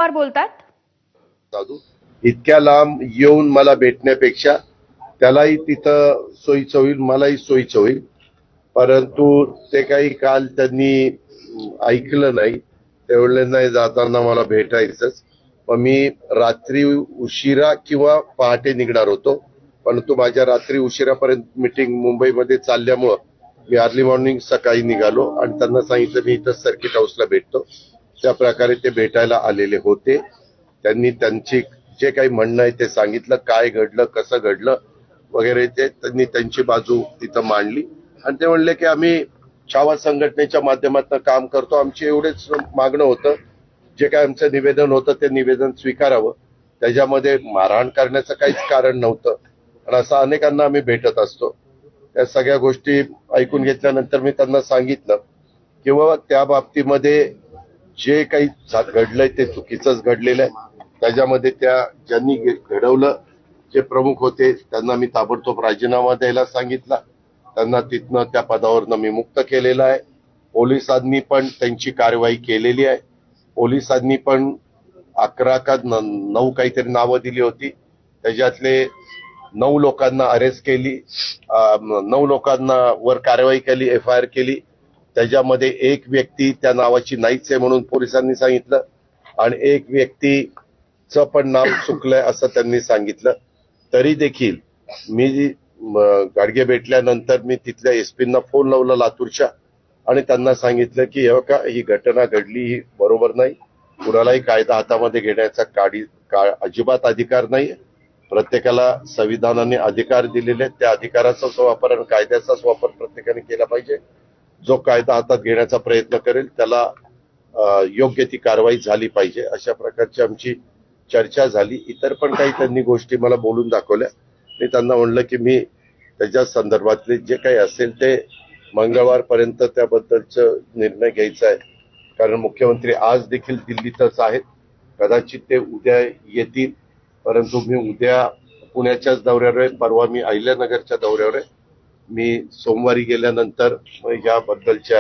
पवार बोलतात. साधू इतक्या लांब येऊन मला भेटण्यापेक्षा त्यालाही तिथं सोयीचं होईल, मलाही सोयीचं होईल. परंतु ते काही काल त्यांनी ऐकलं नाही. ते म्हणले नाही जाताना मला भेटायचंच. मग मी रात्री उशिरा किंवा पहाटे निघणार होतो, परंतु माझ्या रात्री उशिरापर्यंत मीटिंग मुंबईमध्ये चालल्यामुळं मी अर्ली मॉर्निंग सकाळी निघालो आणि त्यांना सांगितलं मी इथं सर्किट हाऊसला भेटतो. त्या प्रकारे ते भेटायला आलेले होते. त्यांनी त्यांची जे काही म्हणणं आहे ते सांगितलं, काय घडलं कसं घडलं वगैरे ते त्यांनी त्यांची बाजू तिथं मांडली आणि ते म्हणले की आम्ही छावा संघटनेच्या माध्यमातून काम करतो, आमचे एवढेच मागणं होतं, जे काय आमचं निवेदन होतं ते निवेदन स्वीकारावं, त्याच्यामध्ये मारहाण करण्याचं काहीच कारण नव्हतं. आणि असं अनेकांना आम्ही भेटत असतो. त्या सगळ्या गोष्टी ऐकून घेतल्यानंतर मी त्यांना सांगितलं किंवा त्या बाबतीमध्ये जे काही घडलंय ते चुकीचंच घडलेलं आहे. त्याच्यामध्ये त्या ज्यांनी घडवलं जे प्रमुख होते त्यांना मी ताबडतोब राजीनामा द्यायला सांगितला. त्यांना तिथनं त्या पदावरनं मी मुक्त केलेलं आहे. पोलिसांनी पण त्यांची कारवाई केलेली आहे. पोलिसांनी पण 11 का 9 काहीतरी नावं दिली होती. त्याच्यातले 9 लोकांना अरेस्ट केली, 9 लोकांना वर कारवाई केली, FIR केली. त्याच्यामध्ये एक व्यक्ती त्या नावाची नाहीच आहे म्हणून पोलिसांनी सांगितलं आणि एक व्यक्तीचं पण नाव चुकलंय असं त्यांनी सांगितलं. तरी देखील मी गाडगे भेटल्यानंतर मी तिथल्या एसपींना फोन लावला लातूरच्या आणि त्यांना सांगितलं की ही घटना घडली, ही बरोबर नाही. कुणालाही कायदा हातामध्ये घेण्याचा अजिबात अधिकार नाही. प्रत्येकाला संविधानाने अधिकार दिलेले आहेत, त्या अधिकाराचाच वापर आणि कायद्याचाच वापर प्रत्येकाने केला पाहिजे. जो कायदा हातात घेण्याचा प्रयत्न करेल त्याला योग्य ती कारवाई झाली पाहिजे. अशा प्रकारची आमची चर्चा झाली. इतर पण काही त्यांनी गोष्टी मला बोलून दाखवल्या. मी त्यांना म्हणलं की मी त्याच्या संदर्भातले जे काही असेल ते मंगळवारपर्यंत त्याबद्दलचं निर्णय घ्यायचा आहे. कारण मुख्यमंत्री आज देखील दिल्लीतच आहेत. कदाचित ते उद्या येतील, परंतु मी उद्या पुण्याच्याच दौऱ्यावर आहे, परवा मी अहिल्यानगरच्या दौऱ्यावर आहे. मी सोमवारी गेल्यानंतर याबद्दलच्या